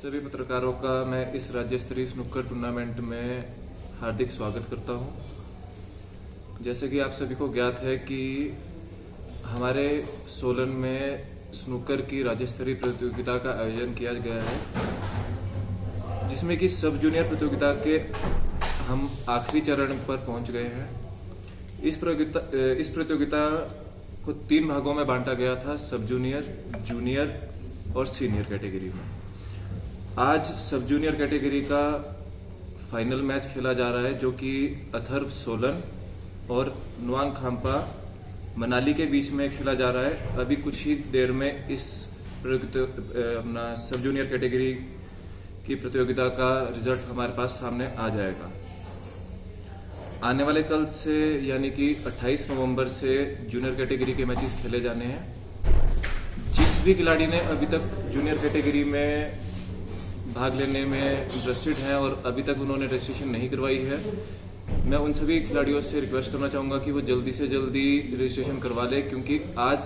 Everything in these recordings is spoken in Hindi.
सभी पत्रकारों का मैं इस राज्य स्तरीय स्नूकर टूर्नामेंट में हार्दिक स्वागत करता हूं। जैसे कि आप सभी को ज्ञात है कि हमारे सोलन में स्नूकर की राज्य स्तरीय प्रतियोगिता का आयोजन किया गया है, जिसमें कि सब जूनियर प्रतियोगिता के हम आखिरी चरण पर पहुंच गए हैं। इस प्रतियोगिता को 3 भागों में बांटा गया था, सब जूनियर, जूनियर और सीनियर कैटेगरी में। आज सब जूनियर कैटेगरी का फाइनल मैच खेला जा रहा है, जो कि अथर्व सोलन और नुआंग खाम्पा मनाली के बीच में खेला जा रहा है। अभी कुछ ही देर में इस अपना सब जूनियर कैटेगरी की प्रतियोगिता का रिजल्ट हमारे पास सामने आ जाएगा। आने वाले कल से यानी कि 28 नवंबर से जूनियर कैटेगरी के मैचेस खेले जाने हैं। जिस भी खिलाड़ी ने अभी तक जूनियर कैटेगरी में भाग लेने में इंटरेस्टेड हैं और अभी तक उन्होंने रजिस्ट्रेशन नहीं करवाई है, मैं उन सभी खिलाड़ियों से रिक्वेस्ट करना चाहूँगा कि वो जल्दी से जल्दी रजिस्ट्रेशन करवा ले, क्योंकि आज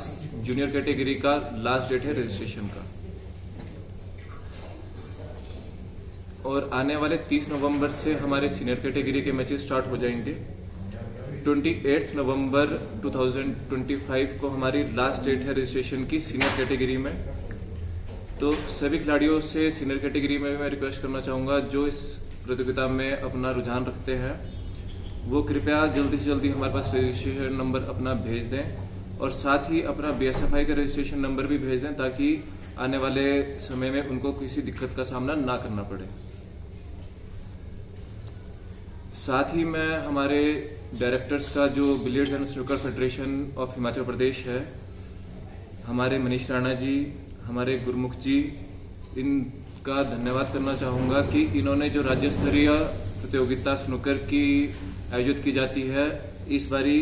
जूनियर कैटेगरी का लास्ट डेट है रजिस्ट्रेशन का। और आने वाले 30 नवंबर से हमारे सीनियर कैटेगरी के मैचेस स्टार्ट हो जाएंगे। 28 नवंबर 2025 को हमारी लास्ट डेट है रजिस्ट्रेशन की सीनियर कैटेगरी में। तो सभी खिलाड़ियों से सीनियर कैटेगरी में मैं रिक्वेस्ट करना चाहूँगा, जो इस प्रतियोगिता में अपना रुझान रखते हैं, वो कृपया जल्दी से जल्दी हमारे पास रजिस्ट्रेशन नंबर अपना भेज दें और साथ ही अपना BSFI का रजिस्ट्रेशन नंबर भी भेज दें, ताकि आने वाले समय में उनको किसी दिक्कत का सामना ना करना पड़े। साथ ही मैं हमारे डायरेक्टर्स का, जो billiards and snooker federation of Himachal Pradesh है, हमारे मनीष राणा जी, हमारे गुरमुख जी, इनका धन्यवाद करना चाहूँगा कि इन्होंने जो राज्य स्तरीय प्रतियोगिता स्नूकर की आयोजित की जाती है, इस बारी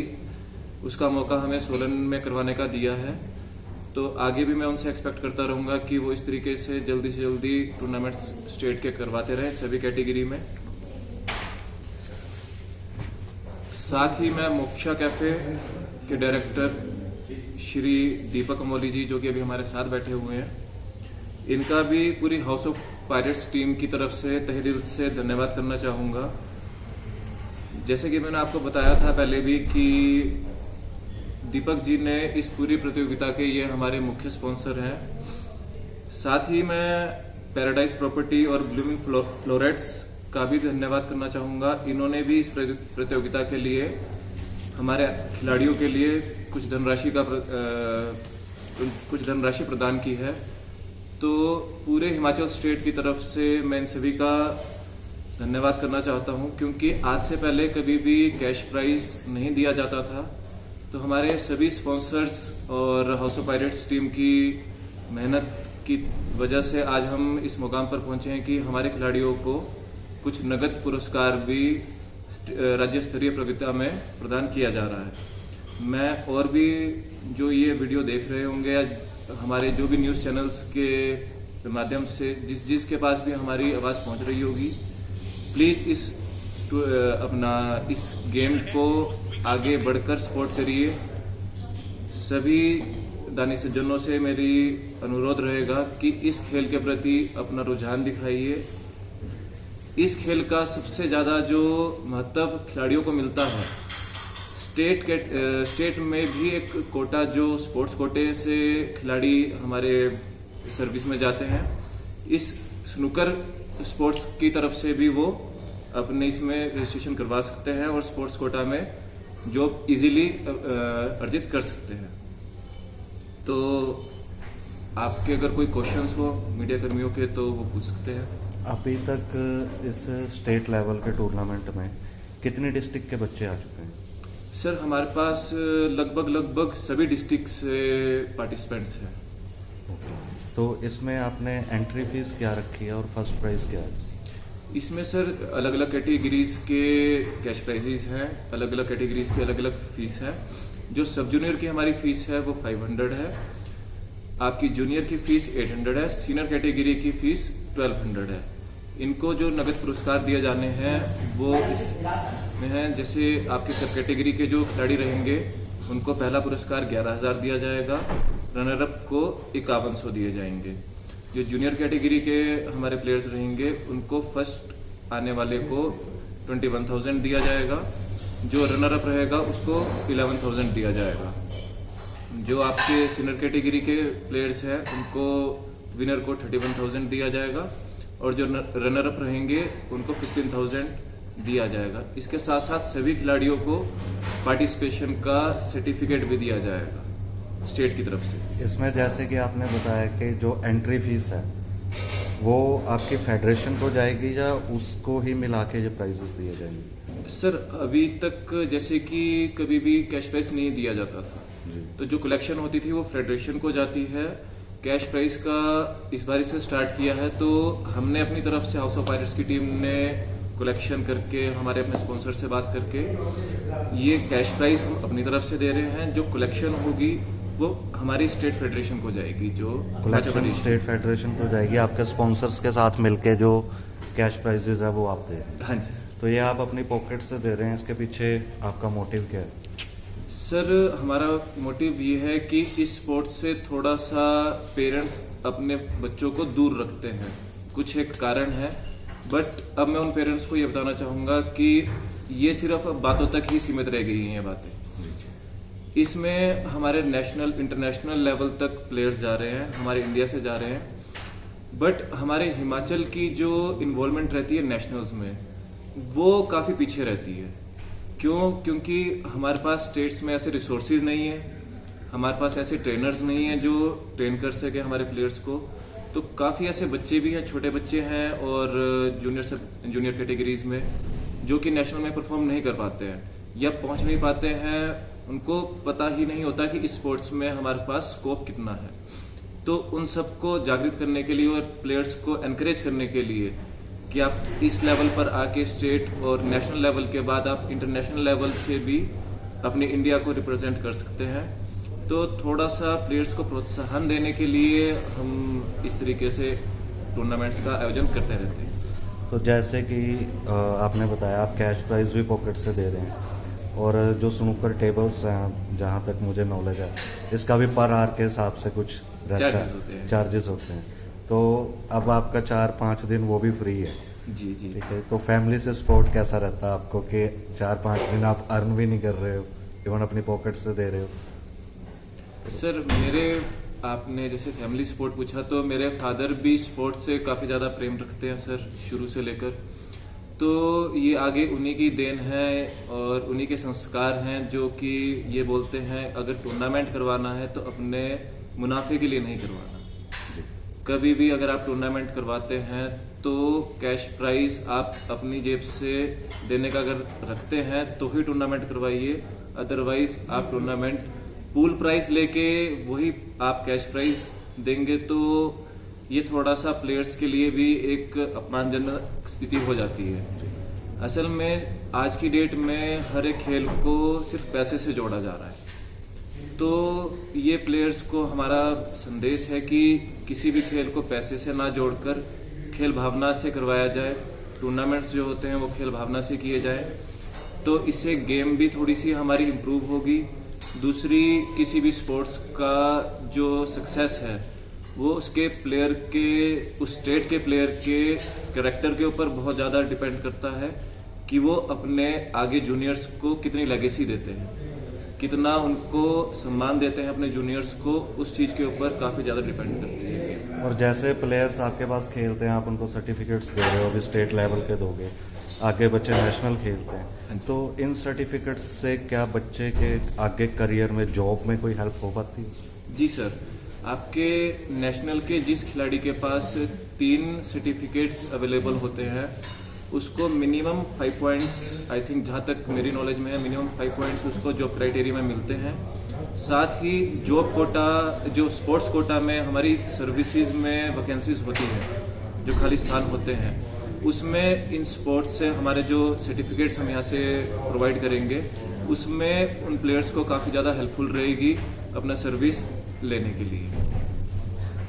उसका मौका हमें सोलन में करवाने का दिया है। तो आगे भी मैं उनसे एक्सपेक्ट करता रहूँगा कि वो इस तरीके से जल्दी टूर्नामेंट्स स्टेट के करवाते रहें सभी कैटेगरी में। साथ ही मैं मोक्षा कैफे के डायरेक्टर श्री दीपक अमोली जी, जो कि अभी हमारे साथ बैठे हुए हैं, इनका भी पूरी हाउस ऑफ पायरेट्स टीम की तरफ से तहे दिल से धन्यवाद करना चाहूँगा। जैसे कि मैंने आपको बताया था पहले भी कि दीपक जी ने इस पूरी प्रतियोगिता के ये हमारे मुख्य स्पॉन्सर हैं। साथ ही मैं पैराडाइज प्रॉपर्टी और ब्लूमिंग फ्लोरेट्स का भी धन्यवाद करना चाहूँगा। इन्होंने भी इस प्रतियोगिता के लिए हमारे खिलाड़ियों के लिए कुछ धनराशि प्रदान की है। तो पूरे हिमाचल स्टेट की तरफ से मैं इन सभी का धन्यवाद करना चाहता हूँ, क्योंकि आज से पहले कभी भी कैश प्राइज नहीं दिया जाता था। तो हमारे सभी स्पॉन्सर्स और हाउस ऑफ पायरेट्स टीम की मेहनत की वजह से आज हम इस मुकाम पर पहुँचे हैं कि हमारे खिलाड़ियों को कुछ नगद पुरस्कार भी राज्य स्तरीय प्रतियोगिता में प्रदान किया जा रहा है। मैं और भी जो ये वीडियो देख रहे होंगे या हमारे जो भी न्यूज़ चैनल्स के माध्यम से जिसके पास भी हमारी आवाज़ पहुंच रही होगी, प्लीज़ इस गेम को आगे बढ़कर सपोर्ट करिए। सभी दानी सज्जनों से मेरी अनुरोध रहेगा कि इस खेल के प्रति अपना रुझान दिखाइए। इस खेल का सबसे ज़्यादा जो महत्व खिलाड़ियों को मिलता है, स्टेट में भी एक कोटा, जो स्पोर्ट्स कोटे से खिलाड़ी हमारे सर्विस में जाते हैं, इस स्नूकर स्पोर्ट्स की तरफ से भी वो अपने इसमें रजिस्ट्रेशन करवा सकते हैं और स्पोर्ट्स कोटा में जॉब इजीली अर्जित कर सकते हैं। तो आपके अगर कोई क्वेश्चंस हो मीडिया कर्मियों के, तो वो पूछ सकते हैं। अभी तक इस स्टेट लेवल के टूर्नामेंट में कितने डिस्ट्रिक्ट के बच्चे आ चुके हैं? सर, हमारे पास लगभग सभी डिस्ट्रिक्ट से पार्टिसिपेंट्स हैं। तो इसमें आपने एंट्री फीस क्या रखी है और फर्स्ट प्राइज क्या है? इसमें सर अलग अलग कैटेगरीज के कैश प्राइजेज हैं, अलग अलग कैटेगरीज की अलग अलग फीस है। जो सब जूनियर की हमारी फीस है वो 500 है, आपकी जूनियर की फीस 800 है, सीनियर कैटेगरी की फीस 1200 है। इनको जो नगद पुरस्कार दिए जाने हैं वो इसमें हैं, जैसे आपके सब कैटेगरी के जो खिलाड़ी रहेंगे उनको पहला पुरस्कार 11,000 दिया जाएगा, रनर अप को 5100 दिए जाएंगे। जो जूनियर कैटेगरी के हमारे प्लेयर्स रहेंगे उनको फर्स्ट आने वाले को 21,000 दिया जाएगा, जो रनर अप रहेगा उसको 11,000 दिया जाएगा। जो आपके सीनियर कैटेगरी के प्लेयर्स हैं उनको विनर को 31,000 दिया जाएगा और जो रनर अप रहेंगे उनको 15,000 दिया जाएगा। इसके साथ साथ सभी खिलाड़ियों को पार्टिसिपेशन का सर्टिफिकेट भी दिया जाएगा स्टेट की तरफ से। इसमें जैसे कि आपने बताया कि जो एंट्री फीस है वो आपकी फेडरेशन को जाएगी या उसको ही मिला के जो प्राइजेस दिए जाएंगे? सर अभी तक जैसे कि कभी भी कैश प्राइज नहीं दिया जाता था, तो जो कलेक्शन होती थी वो फेडरेशन को जाती है। कैश प्राइज का इस बार से स्टार्ट किया है, तो हमने अपनी तरफ से हाउस ऑफ पायरेट्स की टीम ने कलेक्शन करके हमारे अपने स्पॉन्सर से बात करके ये कैश प्राइज हम अपनी तरफ से दे रहे हैं। जो कलेक्शन होगी वो हमारी स्टेट फेडरेशन को जाएगी, जो कलेक्शन स्टेट फेडरेशन को जाएगी। आपके स्पॉन्सर्स के साथ मिलके जो कैश प्राइजेस है वो आप दे रहे हैं? हाँ जी। तो ये आप अपनी पॉकेट से दे रहे हैं, इसके पीछे आपका मोटिव क्या है? सर हमारा मोटिव ये है कि इस स्पोर्ट से थोड़ा सा पेरेंट्स अपने बच्चों को दूर रखते हैं, कुछ एक कारण है। बट अब मैं उन पेरेंट्स को ये बताना चाहूँगा कि ये सिर्फ बातों तक ही सीमित रह गई हैं ये बातें। इसमें हमारे नेशनल इंटरनेशनल लेवल तक प्लेयर्स जा रहे हैं, हमारे इंडिया से जा रहे हैं। बट हमारे हिमाचल की जो इन्वॉल्वमेंट रहती है नेशनल्स में वो काफ़ी पीछे रहती है। क्यों? क्योंकि हमारे पास स्टेट्स में ऐसे रिसोर्सेज नहीं है, हमारे पास ऐसे ट्रेनर्स नहीं हैं जो ट्रेन कर सके हमारे प्लेयर्स को। तो काफ़ी ऐसे बच्चे भी हैं, छोटे बच्चे हैं और जूनियर कैटेगरीज में जो कि नेशनल में परफॉर्म नहीं कर पाते हैं या पहुंच नहीं पाते हैं। उनको पता ही नहीं होता कि इस स्पोर्ट्स में हमारे पास स्कोप कितना है। तो उन सबको जागृत करने के लिए और प्लेयर्स को एनकरेज करने के लिए कि आप इस लेवल पर आके स्टेट और नेशनल लेवल के बाद आप इंटरनेशनल लेवल से भी अपने इंडिया को रिप्रेजेंट कर सकते हैं, तो थोड़ा सा प्लेयर्स को प्रोत्साहन देने के लिए हम इस तरीके से टूर्नामेंट्स का आयोजन करते रहते हैं। तो जैसे कि आपने बताया आप कैश प्राइज भी पॉकेट से दे रहे हैं और जो स्नूकर टेबल्स हैं जहाँ तक मुझे नॉलेज है इसका भी पर आवर के हिसाब से कुछ चार्जेस होते हैं। तो अब आपका 4-5 दिन वो भी फ्री है? जी जी। ठीक है, तो फैमिली से सपोर्ट कैसा रहता है आपको कि 4-5 दिन आप अर्न भी नहीं कर रहे हो, इवन अपनी पॉकेट से दे रहे हो? सर आपने जैसे फैमिली स्पोर्ट पूछा, तो मेरे फादर भी स्पोर्ट से काफ़ी ज़्यादा प्रेम रखते हैं सर, शुरू से लेकर। तो ये आगे उन्हीं की देन है और उन्हीं के संस्कार हैं जो कि ये बोलते हैं अगर टूर्नामेंट करवाना है तो अपने मुनाफे के लिए नहीं करवाना। कभी भी अगर आप टूर्नामेंट करवाते हैं तो कैश प्राइज आप अपनी जेब से देने का अगर रखते हैं तो ही टूर्नामेंट करवाइए, अदरवाइज आप टूर्नामेंट पूल प्राइस लेके वही आप कैश प्राइज देंगे तो ये थोड़ा सा प्लेयर्स के लिए भी एक अपमानजनक स्थिति हो जाती है। असल में आज की डेट में हर एक खेल को सिर्फ पैसे से जोड़ा जा रहा है, तो ये प्लेयर्स को हमारा संदेश है कि किसी भी खेल को पैसे से ना जोड़कर खेल भावना से करवाया जाए। टूर्नामेंट्स जो होते हैं वो खेल भावना से किए जाए, तो इससे गेम भी थोड़ी सी हमारी इम्प्रूव होगी। दूसरी, किसी भी स्पोर्ट्स का जो सक्सेस है वो उसके प्लेयर के, उस स्टेट के प्लेयर के कैरेक्टर के ऊपर बहुत ज़्यादा डिपेंड करता है कि वो अपने आगे जूनियर्स को कितनी लेगेसी देते हैं, कितना उनको सम्मान देते हैं अपने जूनियर्स को, उस चीज़ के ऊपर काफ़ी ज़्यादा डिपेंड करती है। और जैसे प्लेयर्स आपके पास खेलते हैं, आप उनको सर्टिफिकेट्स दे रहे हो, अभी स्टेट लेवल के दोगे, आगे बच्चे नेशनल खेलते हैं, तो इन सर्टिफिकेट्स से क्या बच्चे के आगे करियर में, जॉब में कोई हेल्प हो पाती है? जी सर, आपके नेशनल के जिस खिलाड़ी के पास 3 सर्टिफिकेट्स अवेलेबल होते हैं उसको मिनिमम 5 पॉइंट्स, आई थिंक जहाँ तक मेरी नॉलेज में है, मिनिमम 5 पॉइंट्स उसको जॉब क्राइटेरिया में मिलते हैं। साथ ही जॉब कोटा, जो स्पोर्ट्स कोटा में हमारी सर्विसेज में वैकेंसीज होती हैं, जो खाली स्थान होते हैं, उसमें इन स्पोर्ट्स से हमारे जो सर्टिफिकेट्स हम यहाँ से प्रोवाइड करेंगे उसमें उन प्लेयर्स को काफ़ी ज़्यादा हेल्पफुल रहेगी अपना सर्विस लेने के लिए।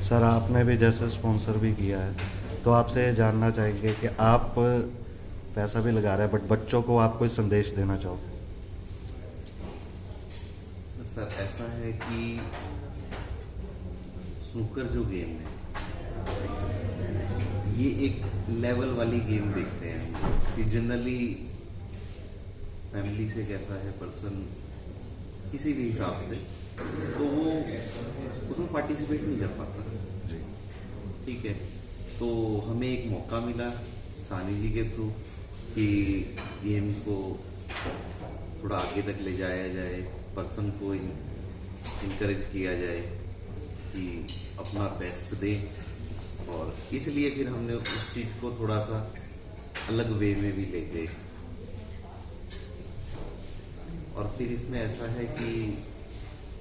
सर आपने भी जैसे स्पॉन्सर भी किया है, तो आपसे ये जानना चाहेंगे कि आप पैसा भी लगा रहे हैं बट बच्चों को आप कोई संदेश देना चाहोगे? सर ऐसा है कि स्नूकर जो गेम है ये एक लेवल वाली गेम देखते हैं कि जनरली फैमिली से कैसा है पर्सन किसी भी हिसाब से, तो वो उसमें पार्टिसिपेट नहीं कर पाता। ठीक है, तो हमें एक मौका मिला सानी जी के थ्रू कि गेम को थोड़ा आगे तक ले जाया जाए, पर्सन को इनकरेज किया जाए कि अपना बेस्ट दे, और इसलिए फिर हमने उस चीज़ को थोड़ा सा अलग वे में भी ले गए। और फिर इसमें ऐसा है कि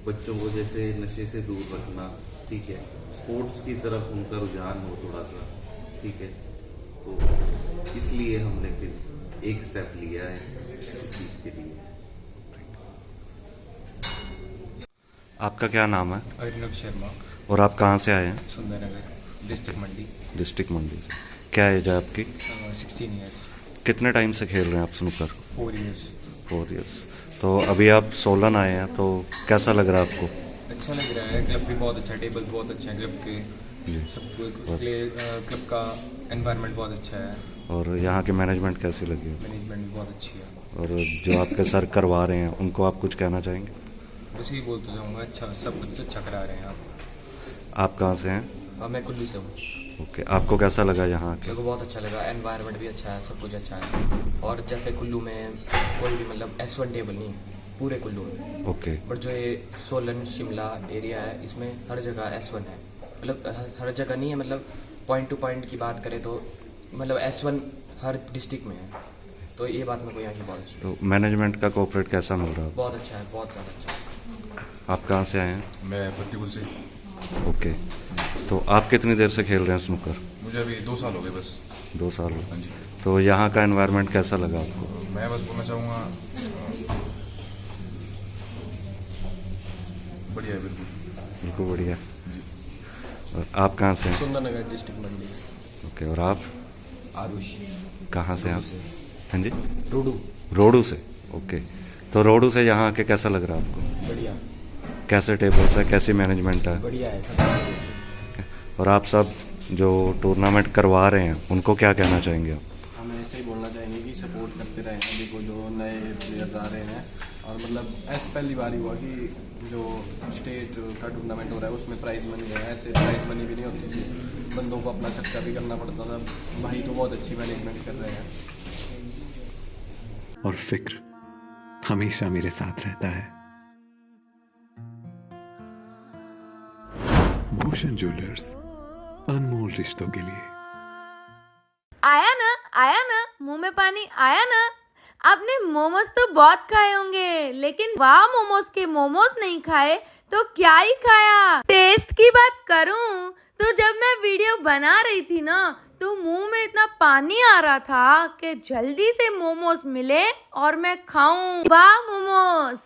बच्चों को जैसे नशे से दूर रखना, ठीक है, स्पोर्ट्स की तरफ उनका रुझान हो थोड़ा सा, ठीक है, तो इसलिए हमने फिर एक स्टेप लिया है इस चीज़ के लिए। आपका क्या नाम है? अभिनव शर्मा, और आप कहाँ से आए हैं? सुंदरनगर, डिस्ट्रिक्ट मंडी। डिस्ट्रिक्ट मंडी से। क्या एज है आपकी? 16 ईयर्स। कितने टाइम से खेल रहे हैं आप स्नूकर? 4 ईयर्स। 4 इयर्स। तो अभी आप सोलन आए हैं, तो कैसा लग रहा है आपको? अच्छा लग रहा है, क्लब भी बहुत अच्छा है, टेबल बहुत अच्छा है क्लब के, जी। सब क्लब का एनवायरनमेंट बहुत अच्छा है, और यहाँ की मैनेजमेंट कैसी लगी? मैनेजमेंट भी बहुत अच्छी है। और जो आपके सर करवा रहे हैं उनको आप कुछ कहना चाहेंगे? बस यही बोलते जाऊँगा, अच्छा सब कुछ अच्छा करा रहे हैं आप। आप कहाँ से हैं? हाँ, मैं कुल्लू से हूँ। ओके, आपको कैसा लगा यहाँ के? मेरे को बहुत अच्छा लगा, एनवायरनमेंट भी अच्छा है, सब कुछ अच्छा है। और जैसे कुल्लू में कोई भी मतलब S1 टेबल नहीं है पूरे कुल्लू में, ओके। बट जो ये सोलन शिमला एरिया है इसमें हर जगह S1 है। मतलब हर जगह नहीं है, मतलब पॉइंट टू पॉइंट की बात करें तो मतलब S1 हर डिस्ट्रिक्ट में है, तो ये बात मेरे को यहाँ की बहुत अच्छी। तो मैनेजमेंट का कोऑपरेट कैसा मिल रहा है? बहुत अच्छा है, बहुत ज़्यादा अच्छा है। आप कहाँ से आए हैं? मैं प्रतिकूल से। ओके, तो आप कितनी देर से खेल रहे हैं स्नूकर? मुझे अभी 2 साल हो गए बस। 2 साल हो। हाँ जी। तो यहाँ का एनवायरनमेंट कैसा लगा आपको? मैं बस बोलना चाहूँगा बढ़िया है, बिल्कुल। बिल्कुल बढ़िया। और आप कहाँ से हैं? सुंदरनगर, डिस्ट्रिक्ट मंडी। ओके, और आप आरुष, कहाँ से हैं आप? हाँ जी, रोडू से। ओके, तो रोडू से यहाँ आके कैसा लग रहा है आपको? बढ़िया, कैसे टेबल्स है, कैसी मैनेजमेंट है? बढ़िया है सब। और आप सब जो टूर्नामेंट करवा रहे हैं उनको क्या कहना चाहेंगे आप? हम ऐसे ही बोलना चाहेंगे कि सपोर्ट करते रहें अभी को जो नए प्लेयर्स आ रहे हैं। और मतलब ऐसे पहली बार ही हुआ कि जो स्टेट का टूर्नामेंट हो रहा है उसमें प्राइज़ मनी है, ऐसे प्राइज़ मनी भी नहीं होती थी, बंदों को अपना खर्चा भी करना पड़ता था। भाई तो बहुत अच्छी मैनेजमेंट कर रहे हैं। और फिक्र हमेशा मेरे साथ रहता है। भूषण ज्वेलर्स, अनमोल रिश्तों के लिए। आया ना मुंह में पानी आया ना। आपने मोमोज तो बहुत खाए होंगे, लेकिन वाह मोमोज के मोमोज नहीं खाए तो क्या ही खाया। टेस्ट की बात करूं तो जब मैं वीडियो बना रही थी ना, तो मुंह में इतना पानी आ रहा था कि जल्दी से मोमोज मिले और मैं खाऊं। वाह मोमोज।